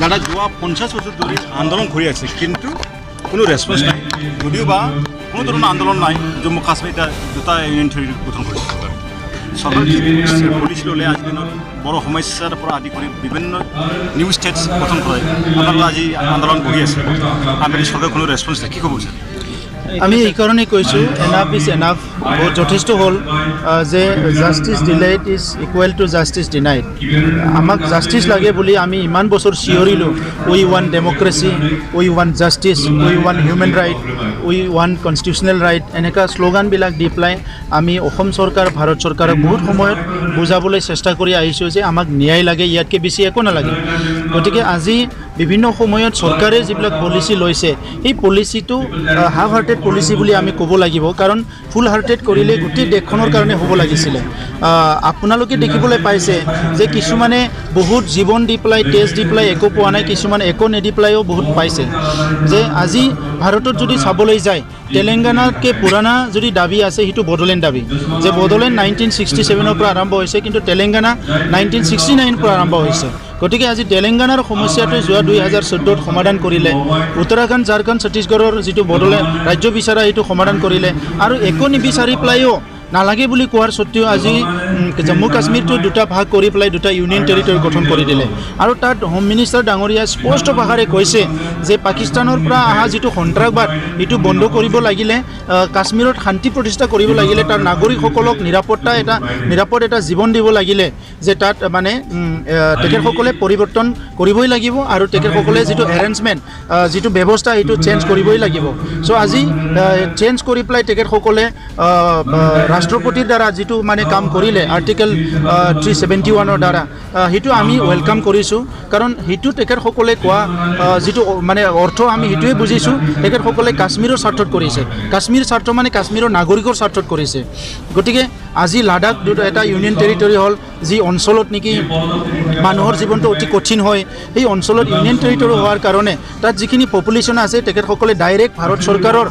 দাদা যোৱা 50 বছৰ ধৰি আন্দোলন কৰি আছে কিন্তু কোনো ৰেছপন্স নাই যদিও বা কোনো ধৰণৰ আন্দোলন নাই জম্মু কাশ্মীৰ এটা দুটা ইউনিয়ন টেৰিটৰি গঠন কৰিছে চৰকাৰ পলিচি ল'লে আজিৰ দিনত বড়ো সমস্যাৰ পৰা আদি কৰি বিভিন্ন নিউ ষ্টেটছ গঠন কৰে আপোনালোকে আজি আন্দোলন কৰি আছে আমি চৰকাৰৰ কোনো ৰেছপন্স নাই কি ক'ব বিচাৰে আমি এই কাৰণেই কৈছোঁ এনাফ ইজ এনাফ বহুত যথেষ্ট হ'ল যে justice delayed is equal to justice denied আমাক জাষ্টিছ লাগে বুলি আমি ইমান বছৰ চিঞৰিলোঁ উই ৱান ডেম'ক্ৰেচি উই ৱান জাষ্টিছ উই ৱান হিউমেন ৰাইট উই ৱান কনষ্টিটিউচনেল ৰাইট এনেকুৱা শ্লোগানবিলাক দি পেলাই আমি অসম চৰকাৰ ভাৰত চৰকাৰক বহুত সময়ত বুজাবলৈ চেষ্টা কৰি আহিছোঁ যে আমাক ন্যায় লাগে ইয়াতকৈ বেছি একো নালাগে গতিকে আজি বিভিন্ন সময়ত চৰকাৰে যিবিলাক পলিচি লৈছে সেই পলিচিটো হাফ হাৰ্টেড পলিচি বুলি আমি ক'ব লাগিব কাৰণ ফুল হাৰ্টেড কৰিলে গোটেই দেশখনৰ কাৰণে হ'ব লাগিছিলে আপোনালোকে দেখিবলৈ পাইছে যে কিছুমানে বহুত জীৱন দি পেলাই তেজ দি পেলাই একো পোৱা নাই কিছুমানে একো নিদি পেলাইও বহুত পাইছে যে আজি ভাৰতত যদি চাবলৈ যায় তেলেংগানাতকৈ পুৰণা যদি দাবী আছে সেইটো বড়োলেণ্ড দাবী যে বড়োলেণ্ড 1967 পৰা আৰম্ভ হৈছে কিন্তু তেলেংগানা 1969 পৰা আৰম্ভ হৈছে গতিকে আজি তেলেংগানাৰ সমস্যাটো যোৱা 2014 সমাধান কৰিলে উত্তৰাখণ্ড ঝাৰখণ্ড ছত্তীশগড়ৰ যিটো বড়োলেণ্ড ৰাজ্য বিচাৰা সেইটো সমাধান কৰিলে আৰু একো নিবিচাৰি পেলাইও নালাগে বুলি কোৱাৰ সত্ত্বেও আজি জম্মু কাশ্মীৰটো দুটা ভাগ কৰি পেলাই দুটা ইউনিয়ন টেৰিটৰি গঠন কৰি দিলে আৰু তাত হোম মিনিষ্টাৰ ডাঙৰীয়া স্পষ্ট ভাষাৰে কৈছে যে পাকিস্তানৰ পৰা অহা যিটো সন্ত্ৰাসবাদ সেইটো বন্ধ কৰিব লাগিলে কাশ্মীৰত শান্তি প্ৰতিষ্ঠা কৰিব লাগিলে তাৰ নাগৰিকসকলক নিৰাপদ এটা জীৱন দিব লাগিলে যে তাত মানে তেখেতসকলে পৰিৱৰ্তন কৰিবই লাগিব আৰু তেখেতসকলে যিটো এৰেঞ্জমেণ্ট যিটো ব্যৱস্থা সেইটো চেঞ্জ কৰিবই লাগিব চ' আজি চেঞ্জ কৰি পেলাই তেখেতসকলে ৰাষ্ট্ৰপতিৰ দ্বাৰা যিটো মানে কাম কৰিলে আৰ্টিকেল 371 দ্বাৰা সেইটো আমি ৱেলকাম কৰিছোঁ কাৰণ সেইটো তেখেতসকলে কোৱা যিটো মানে অৰ্থ আমি সেইটোৱে বুজিছোঁ তেখেতসকলে কাশ্মীৰৰ স্বাৰ্থত কৰিছে কাশ্মীৰ স্বাৰ্থ মানে কাশ্মীৰৰ নাগৰিকৰ স্বাৰ্থত কৰিছে গতিকে আজি লাডাখ এটা ইউনিয়ন টেৰিটৰি হ'ল যি অঞ্চলত নেকি মানুহৰ জীৱনটো অতি কঠিন হয় সেই অঞ্চলত ইউনিয়ন টেৰিটৰি হোৱাৰ কাৰণে তাত যিখিনি পপুলেশ্যন আছে তেখেতসকলে ডাইৰেক্ট ভাৰত চৰকাৰৰ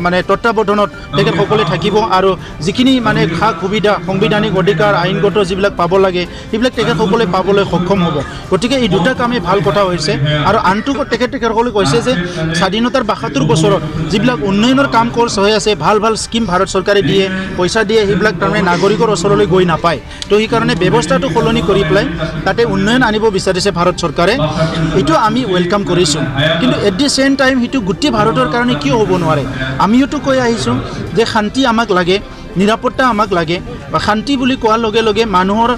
মানে তত্ত্বাৱধানত তেখেতসকলে থাকিব আৰু যিখিনি মানে সা সুবিধা সাংবিধানিক অধিকাৰ আইনগত যিবিলাক পাব লাগে সেইবিলাক তেখেতসকলে পাবলৈ সক্ষম হ'ব গতিকে এই দুটা কামেই ভাল কথা হৈছে আৰু আনটো তেখেতসকলে কৈছে যে স্বাধীনতাৰ 72 বছৰত যিবিলাক উন্নয়নৰ কাম কৰ্চ হৈ আছে ভাল ভাল স্কিম ভাৰত চৰকাৰে দিয়ে পইচা দিয়ে সেইবিলাক তাৰমানে নাগৰিকৰ ওচৰলৈ গৈ নাপায় তো সেইকাৰণে ব্যৱস্থাটো সলনি কৰি পেলাই তাতে উন্নয়ন আনিব বিচাৰিছে ভাৰত চৰকাৰে এইটো আমি ৱেলকাম কৰিছোঁ কিন্তু এট দি চেম টাইম সেইটো গোটেই ভাৰতৰ কাৰণে কিয় হ'ব নোৱাৰে আমিওতো কৈ আহিছোঁ যে শান্তি আমাক লাগে নিৰাপত্তা আমাক লাগে বা শান্তি বুলি কোৱাৰ লগে লগে মানুহৰ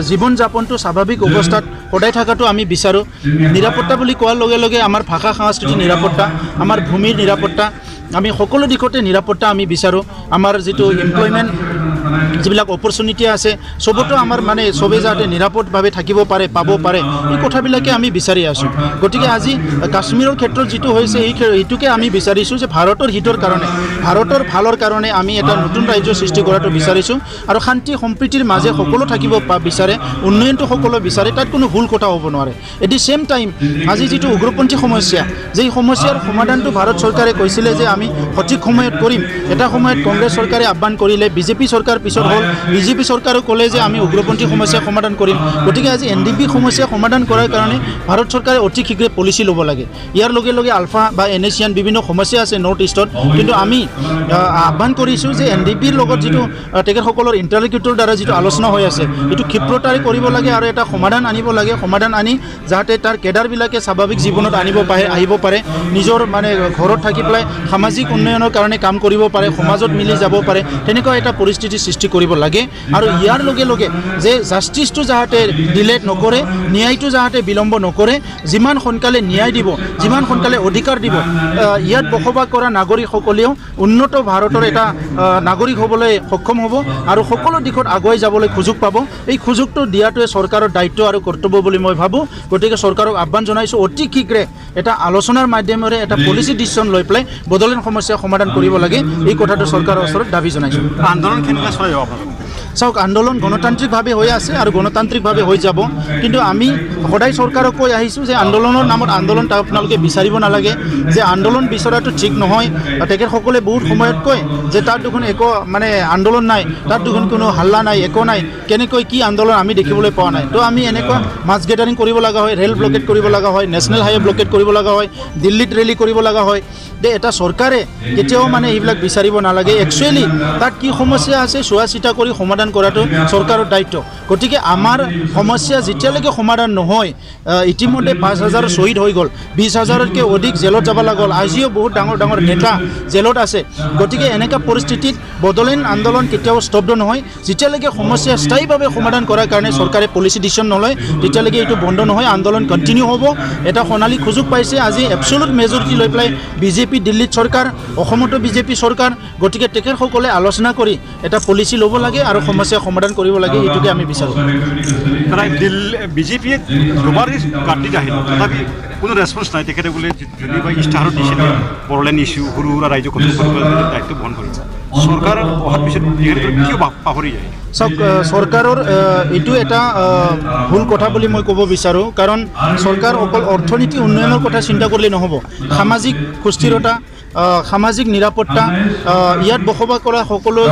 জীৱন যাপনটো স্বাভাৱিক অৱস্থাত সদায় থকাটো আমি বিচাৰোঁ নিৰাপত্তা বুলি কোৱাৰ লগে লগে আমাৰ ভাষা সংস্কৃতিৰ নিৰাপত্তা আমাৰ ভূমিৰ নিৰাপত্তা আমি সকলো দিশতে নিৰাপত্তা আমি বিচাৰোঁ আমাৰ যিটো এমপ্লয়মেণ্ট যিবিলাক অপৰচুনিটি আছে চবতো আমাৰ মানে চবেই যাতে নিৰাপদভাৱে থাকিব পাৰে পাব পাৰে এই কথাবিলাকে আমি বিচাৰি আছোঁ গতিকে আজি কাশ্মীৰৰ ক্ষেত্ৰত যিটো হৈছে সেইটোকে আমি বিচাৰিছোঁ যে ভাৰতৰ হিতৰ কাৰণে ভাৰতৰ ভালৰ কাৰণে আমি এটা নতুন ৰাজ্য সৃষ্টি কৰাটো বিচাৰিছোঁ আৰু শান্তি সম্প্ৰীতিৰ মাজে সকলো থাকিব বিচাৰে উন্নয়নটো সকলো বিচাৰে তাত কোনো ভুল কথা হ'ব নোৱাৰে এট দি চেম টাইম আজি যিটো উগ্ৰপন্থী সমস্যা যে সমস্যাৰ সমাধানটো ভাৰত চৰকাৰে কৈছিলে যে আমি সঠিক সময়ত কৰিম এটা সময়ত কংগ্ৰেছ চৰকাৰে আহ্বান কৰিলে বিজেপি চৰকাৰ পিছত হ'ল বিজেপি চৰকাৰে ক'লে যে আমি উগ্ৰপন্থী সমস্যা সমাধান কৰিম গতিকে আজি এনডিপি সমস্যা সমাধান কৰাৰ কাৰণে ভাৰত চৰকাৰে অতি শীঘ্ৰে পলিচি ল'ব লাগে ইয়াৰ লগে লগে আলফা বা এনএছিয়ান বিভিন্ন সমস্যা আছে নৰ্থ ইষ্টত কিন্তু আমি আহ্বান কৰিছোঁ যে এনডিপিৰ লগত যিটো তেখেতসকলৰ ইণ্টাৰলোকিউটৰ দ্বাৰা যিটো আলোচনা হৈ আছে সেইটো ক্ষিপ্ৰতাৰে কৰিব লাগে আৰু এটা সমাধান আনিব লাগে সমাধান আনি যাতে তাৰ কেডাৰবিলাকে স্বাভাৱিক জীৱনত আহিব পাৰে নিজৰ মানে ঘৰত থাকি পেলাই সামাজিক উন্নয়নৰ কাৰণে কাম কৰিব পাৰে সমাজত মিলি যাব পাৰে তেনেকুৱা এটা পৰিস্থিতি সৃষ্টি কৰিব লাগে আৰু ইয়াৰ লগে লগে যে জাষ্টিছটো যাতে ডিলেট নকৰে ন্যায়টো যাতে বিলম্ব নকৰে যিমান সোনকালে ন্যায় দিব যিমান সোনকালে অধিকাৰ দিব ইয়াত বসবাস কৰা নাগৰিকসকলেও উন্নত ভাৰতৰ এটা নাগৰিক হ'বলৈ সক্ষম হ'ব আৰু সকলো দিশত আগুৱাই যাবলৈ সুযোগ পাব এই সুযোগটো দিয়াটোৱে চৰকাৰৰ দায়িত্ব আৰু কৰ্তব্য বুলি মই ভাবোঁ গতিকে চৰকাৰক আহ্বান জনাইছোঁ অতি শীঘ্ৰে এটা আলোচনাৰ মাধ্যমেৰে এটা পলিচি ডিচিশ্যন লৈ পেলাই বড়োলেণ্ড সমস্যা সমাধান কৰিব লাগে এই কথাটো চৰকাৰৰ ওচৰত দাবী জনাইছোঁ আন্দোলন কেনেকৈ চলাই যাব আপোনালোক চাওক আন্দোলন গণতান্ত্ৰিকভাৱে হৈ আছে আৰু গণতান্ত্ৰিকভাৱে হৈ যাব কিন্তু আমি সদায় চৰকাৰক কৈ আহিছোঁ যে আন্দোলনৰ নামত আন্দোলন আপোনালোকে বিচাৰিব নালাগে যে আন্দোলন বিচৰাটো ঠিক নহয় তেখেতসকলে বহুত সময়ত কয় যে তাত দেখোন একো মানে আন্দোলন নাই তাত দেখোন কোনো হাল্লা নাই একো নাই কেনেকৈ কি আন্দোলন আমি দেখিবলৈ পোৱা নাই তো আমি এনেকুৱা মাছ গেদাৰিং কৰিব লগা হয় ৰেল ব্লকেট কৰিব লগা হয় নেশ্যনেল হাইৱে ব্লকেট কৰিব লগা হয় দিল্লীত ৰেলী কৰিব লগা হয় যে এটা চৰকাৰে কেতিয়াও মানে এইবিলাক বিচাৰিব নালাগে একচুৱেলি তাত কি সমস্যা আছে চোৱা চিতা কৰি সমাধান কৰাটো চৰকাৰৰ দায়িত্ব গতিকে আমাৰ সমস্যা যেতিয়ালৈকে সমাধান নহয় ইতিমধ্যে 5,000 শ্বহীদ হৈ গ'ল 20,000তকৈ অধিক জেলত যাব লাগল আজিও বহুত ডাঙৰ ডাঙৰ নেতা জেলত আছে গতিকে এনেকুৱা পৰিস্থিতিত বদলিন আন্দোলন কেতিয়াও স্তব্ধ নহয় যেতিয়ালৈকে সমস্যা স্থায়ীভাৱে সমাধান কৰাৰ কাৰণে চৰকাৰে পলিচি ডিচিশ্যন নলয় তেতিয়ালৈকে এইটো বন্ধ নহয় আন্দোলন কণ্টিনিউ হ'ব এটা সোণালী সুযোগ পাইছে আজি এবছলুট মেজৰিটি লৈ পেলাই বিজেপি দিল্লীত চৰকাৰ অসমতো বিজেপি চৰকাৰ গতিকে তেখেতসকলে আলোচনা কৰি এটা পলিচি ল'ব লাগে আৰু সমস্যা সমাধান কৰিব লাগে এইটোকে আমি বিচাৰোঁ বিজেপিয়ে দুবাৰ গাঁতিত আহিল তথাপি কোনো ৰেছপন্স নাই তেখেতে বোলে যদি বা ইস্তাহাৰত দিছিলে বড়োলেণ্ড ইছ্যু সৰু সুৰা ৰাজ্য গঠন কৰিবলৈ দায়িত্ব বহন কৰিছে চৰকাৰ অহাৰ পিছত তেখেতে কিয় পাহৰি যায় চাওক চৰকাৰৰ এইটো এটা ভুল কথা বুলি মই ক'ব বিচাৰোঁ কাৰণ চৰকাৰ অকল অৰ্থনীতি উন্নয়নৰ কথা চিন্তা কৰিলে নহ'ব সামাজিক সুস্থিৰতা সামাজিক নিৰাপত্তা ইয়াত বসবাস কৰা সকলো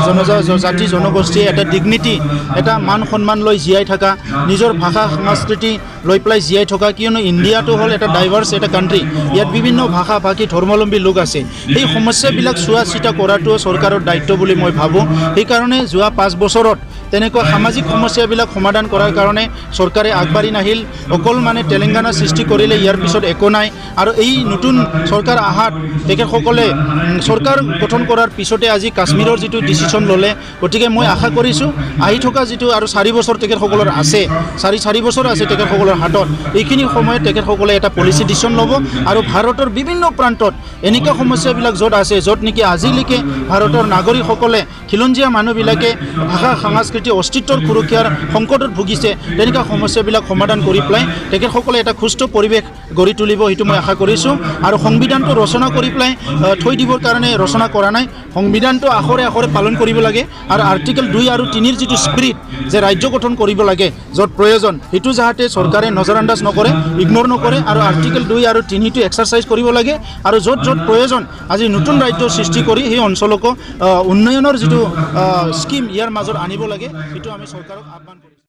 জাতি জনগোষ্ঠীয়ে এটা ডিগনিটি এটা মান সন্মান লৈ জীয়াই থকা নিজৰ ভাষা সংস্কৃতি লৈ পেলাই জীয়াই থকা কিয়নো ইণ্ডিয়াটো হ'ল এটা ডাইভাৰ্ছ এটা কাণ্ট্ৰি ইয়াত বিভিন্ন ভাষা ভাষী ধৰ্মাৱলম্বী লোক আছে এই সমস্যাবিলাক চোৱা চিতা কৰাটো চৰকাৰৰ দায়িত্ব বুলি মই ভাবোঁ সেইকাৰণে যোৱা 5 বছৰত তেনেকুৱা সামাজিক সমস্যাবিলাক সমাধান কৰাৰ কাৰণে চৰকাৰে আগবাঢ়ি নাহিল অকল মানে তেলেংগানা সৃষ্টি কৰিলে ইয়াৰ পিছত একো নাই আৰু এই নতুন চৰকাৰ আহাত তেখেতসকলে চৰকাৰ গঠন কৰাৰ পিছতে আজি কাশ্মীৰৰ যিটো ডিচিশ্যন ল'লে গতিকে মই আশা কৰিছোঁ আহি থকা যিটো আৰু 4 বছৰ তেখেতসকলৰ আছে 4 বছৰ আছে তেখেতসকলৰ হাতত এইখিনি সময়ত তেখেতসকলে এটা পলিচি ডিচিশ্যন ল'ব আৰু ভাৰতৰ বিভিন্ন প্ৰান্তত এনেকুৱা সমস্যাবিলাক য'ত আছে য'ত নেকি আজিলৈকে ভাৰতৰ নাগৰিকসকলে খিলঞ্জীয়া মানুহবিলাকে ভাষা সংস্কৃতি অস্তিত্বৰ সুৰক্ষাৰ সংকটত ভুগিছে তেনেকুৱা সমস্যাবিলাক সমাধান কৰি পেলাই তেখেতসকলে এটা সুস্থ পৰিৱেশ গঢ়ি তুলিব সেইটো মই আশা কৰিছোঁ আৰু সংবিধানটো ৰচনা কৰি পেলাই থৈ দিবৰ কাৰণে ৰচনা কৰা নাই সংবিধানটো আখৰে আখৰে পালন কৰিব লাগে আৰু আৰ্টিকেল 2 আৰু 3ৰ যিটো স্পিৰিট যে ৰাজ্য গঠন কৰিব লাগে য'ত প্ৰয়োজন সেইটো যাতে চৰকাৰে নজৰআন্দাজ নকৰে ইগন'ৰ নকৰে আৰু আৰ্টিকেল 2 আৰু 3টো এক্সাৰচাইজ কৰিব লাগে আৰু য'ত য'ত প্ৰয়োজন আজি নতুন ৰাজ্য সৃষ্টি কৰি সেই অঞ্চলকো উন্নয়নৰ যিটো স্কিম ইয়াৰ মাজত আনিব লাগে সেইটো আমি চৰকাৰক আহ্বান কৰিম